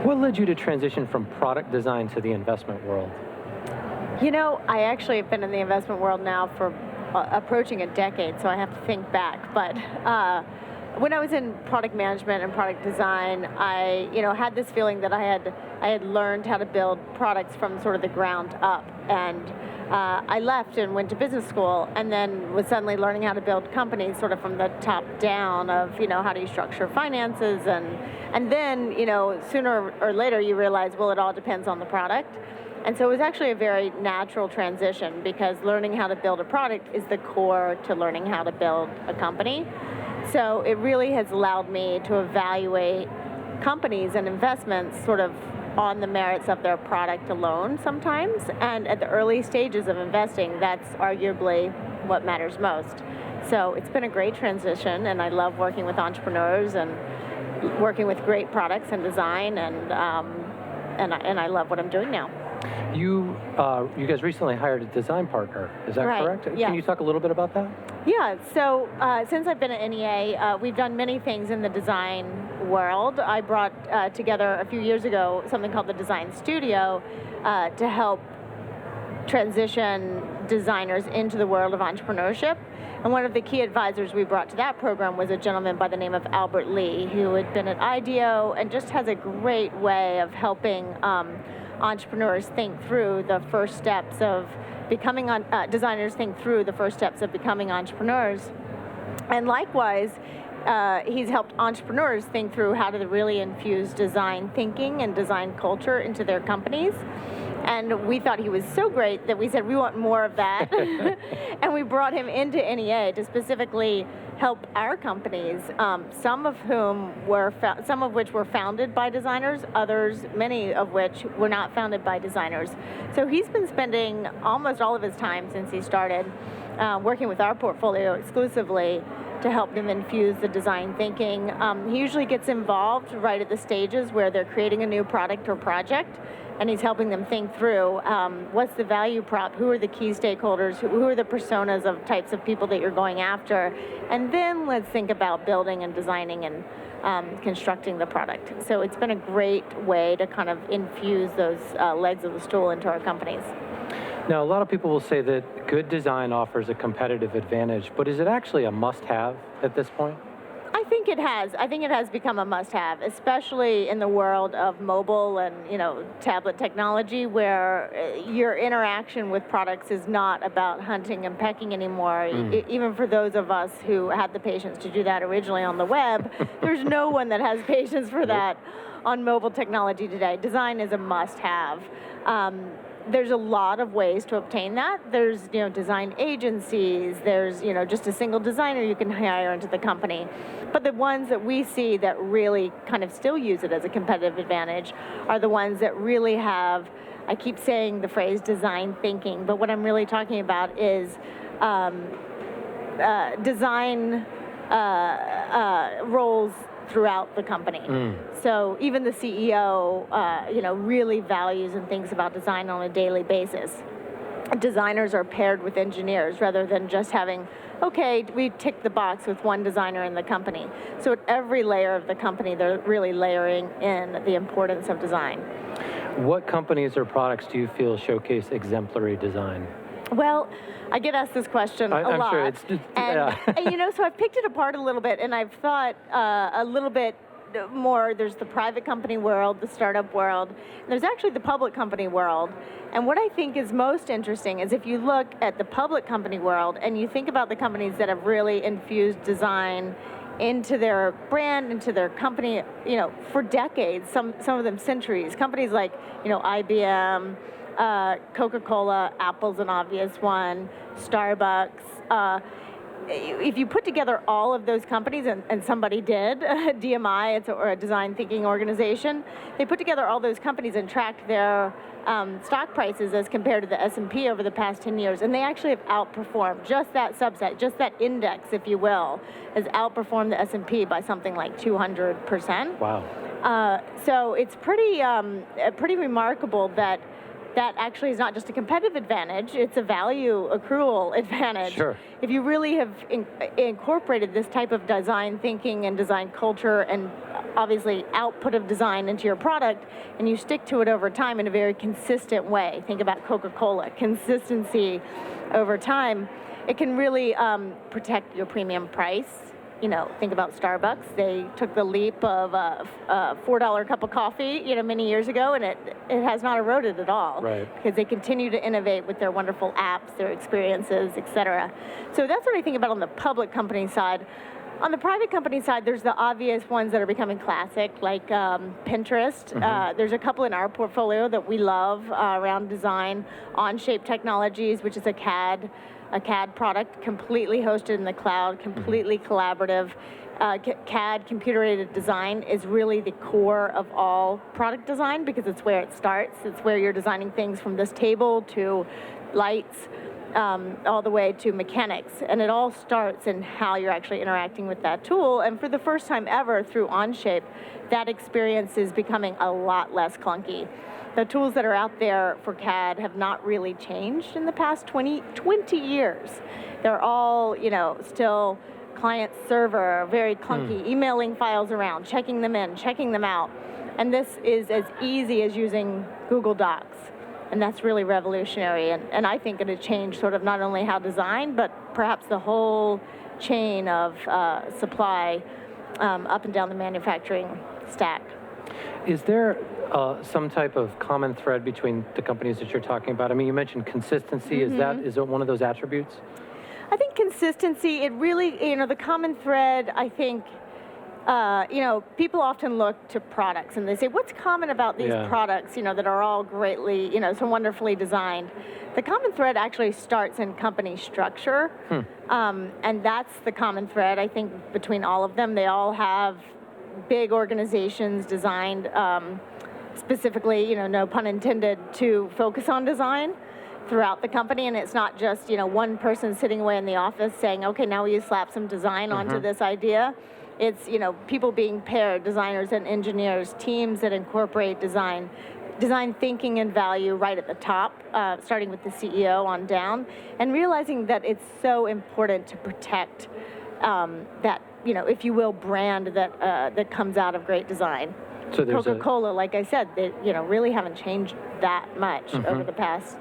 What led you to transition from product design to the investment world? You know, I actually have been in the investment world now for approaching a decade, so I have to think back. But when I was in product management and product design, I, had this feeling that I had learned how to build products from sort of the ground up, and I left and went to business school, and then was suddenly learning how to build companies sort of from the top down of, how do you structure finances, and then, sooner or later you realize, well, it all depends on the product. And so it was actually a very natural transition, because learning how to build a product is the core to learning how to build a company. So it really has allowed me to evaluate companies and investments sort of on the merits of their product alone sometimes. And at the early stages of investing, that's arguably what matters most. So it's been a great transition, and I love working with entrepreneurs and working with great products and design, and I love what I'm doing now. You guys recently hired a design partner, is that Right, correct? yeah. Can you talk a little bit about that? Yeah, so since I've been at NEA, we've done many things in the design world. I brought together a few years ago something called the Design Studio to help transition designers into the world of entrepreneurship. And one of the key advisors we brought to that program was a gentleman by the name of Albert Lee, who had been at IDEO and just has a great way of helping entrepreneurs think through the first steps of becoming designers think through the first steps of becoming entrepreneurs. And likewise, he's helped entrepreneurs think through how to really infuse design thinking and design culture into their companies. And we thought he was so great that we said we want more of that. And we brought him into NEA to specifically help our companies, some of which were founded by designers, many of which were not founded by designers. So he's been spending almost all of his time since he started working with our portfolio exclusively to help them infuse the design thinking. He usually gets involved right at the stages where they're creating a new product or project, and he's helping them think through what's the value prop, who are the key stakeholders, who are the personas of types of people that you're going after, and then let's think about building and designing and constructing the product. So it's been a great way to kind of infuse those legs of the stool into our companies. Now, a lot of people will say that good design offers a competitive advantage, but is it actually a must-have at this point? I think it has. I think it has become a must-have, especially in the world of mobile and tablet technology, where your interaction with products is not about hunting and pecking anymore. Even for those of us who had the patience to do that originally on the web, there's no one that has patience for that on mobile technology today. Design is a must-have. There's a lot of ways to obtain that. There's, design agencies. There's, just a single designer you can hire into the company. But the ones that we see that really kind of still use it as a competitive advantage are the ones that really have, I keep saying the phrase design thinking, but what I'm really talking about is design roles throughout the company. So even the CEO, really values and thinks about design on a daily basis. Designers are paired with engineers rather than just having, okay, we tick the box with one designer in the company. So at every layer of the company, they're really layering in the importance of design. What companies or products do you feel showcase exemplary design? Well, I get asked this question a lot. I'm sure it's just, and so I've picked it apart a little bit, and I've thought a little bit more. There's the private company world, the startup world, and there's actually the public company world. And what I think is most interesting is if you look at the public company world and you think about the companies that have really infused design into their brand, into their company, for decades, some of them centuries. Companies like, IBM, Coca-Cola, Apple's an obvious one, Starbucks. If you put together all of those companies, and somebody did, DMI, or a design thinking organization, they put together all those companies and tracked their stock prices as compared to the S&P over the past 10 years, and they actually have outperformed. Just that subset, just that index, if you will, has outperformed the S&P by something like 200%. Wow. So it's pretty remarkable that actually is not just a competitive advantage, it's a value accrual advantage. Sure. If you really have incorporated this type of design thinking and design culture and obviously output of design into your product, and you stick to it over time in a very consistent way. Think about Coca-Cola, consistency over time. It can really protect your premium price. Think about Starbucks. They took the leap of a $4 cup of coffee, many years ago, and it has not eroded at all. Right. Because they continue to innovate with their wonderful apps, their experiences, et cetera. So that's what I think about on the public company side. On the private company side, there's the obvious ones that are becoming classic, like Pinterest. Mm-hmm. There's a couple in our portfolio that we love around design. Onshape Technologies, which is a CAD product, completely hosted in the cloud, completely collaborative. CAD, computer-aided design, is really the core of all product design because it's where it starts. It's where you're designing things from this table to lights, all the way to mechanics. And it all starts in how you're actually interacting with that tool. And for the first time ever through Onshape, that experience is becoming a lot less clunky. The tools that are out there for CAD have not really changed in the past 20 years. They're all, still client server, very clunky, emailing files around, checking them in, checking them out. And this is as easy as using Google Docs. And that's really revolutionary. And I think it'll change sort of not only how design, but perhaps the whole chain of supply up and down the manufacturing stack. Is there some type of common thread between the companies that you're talking about? I mean, you mentioned consistency. Mm-hmm. Is it one of those attributes? I think consistency, it really, the common thread, I think, people often look to products and they say, what's common about these products, that are all greatly, so wonderfully designed? The common thread actually starts in company structure. And that's the common thread, I think, between all of them. They all have big organizations designed specifically, no pun intended, to focus on design throughout the company. And it's not just, one person sitting away in the office saying, okay, now will you slap some design onto this idea? It's, people being paired, designers and engineers, teams that incorporate design thinking and value right at the top, starting with the CEO on down, and realizing that it's so important to protect that, if you will, brand that comes out of great design. So Coca-Cola, like I said, they really haven't changed that much over the past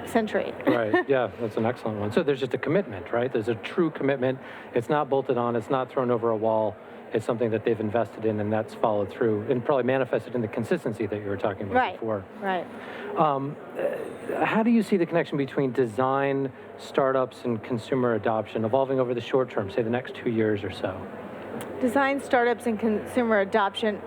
century. Right, yeah, that's an excellent one. So there's just a commitment, right? There's a true commitment. It's not bolted on, it's not thrown over a wall. It's something that they've invested in, and that's followed through and probably manifested in the consistency that you were talking about before. Right. How do you see the connection between design, startups, and consumer adoption evolving over the short term, say the next 2 years or so? Design, startups, and consumer adoption.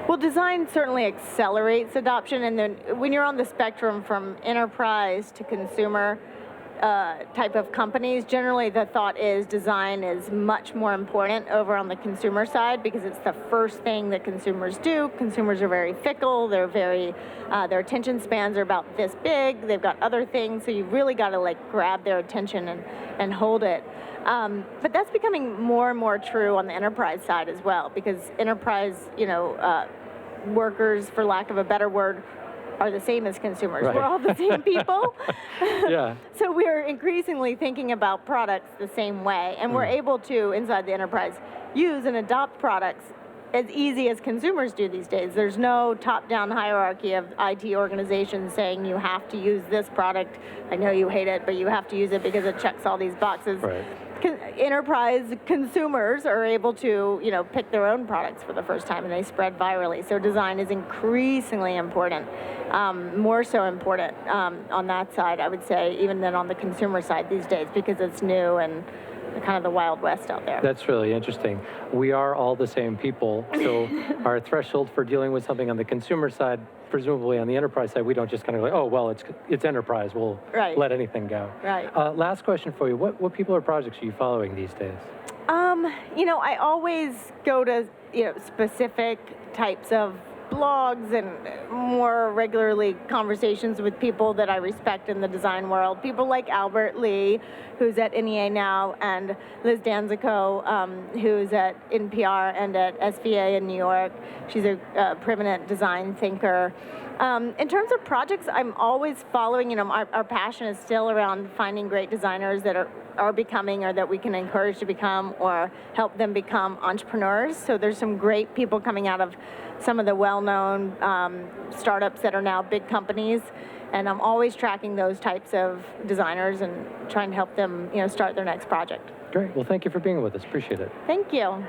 Well, design certainly accelerates adoption, and then when you're on the spectrum from enterprise to consumer type of companies, generally the thought is design is much more important over on the consumer side because it's the first thing that consumers do. Consumers are very fickle. They're very, their attention spans are about this big. They've got other things, so you've really got to grab their attention and hold it. But that's becoming more and more true on the enterprise side as well, because enterprise, workers, for lack of a better word, are the same as consumers. Right. We're all the same people. Yeah. So we're increasingly thinking about products the same way, and we're able to, inside the enterprise, use and adopt products as easy as consumers do these days. There's no top-down hierarchy of IT organizations saying you have to use this product. I know you hate it, but you have to use it because it checks all these boxes. Right. Enterprise consumers are able to, pick their own products for the first time, and they spread virally. So design is increasingly important, more so important on that side, I would say, even than on the consumer side these days, because it's new and kind of the Wild West out there. That's really interesting. We are all the same people, so our threshold for dealing with something on the consumer side, presumably on the enterprise side, we don't just kind of oh, well, it's enterprise, we'll let anything go. Right. Last question for you. What people or projects are you following these days? I always go to, specific types of blogs and more regularly conversations with people that I respect in the design world. People like Albert Lee, who's at NEA now, and Liz Danzico, who's at NPR and at SVA in New York. She's a preeminent design thinker. In terms of projects, I'm always following, our passion is still around finding great designers that are are becoming or that we can encourage to become or help them become entrepreneurs. So there's some great people coming out of some of the well-known startups that are now big companies. And I'm always tracking those types of designers and trying to help them, start their next project. Great. Well, thank you for being with us. Appreciate it. Thank you.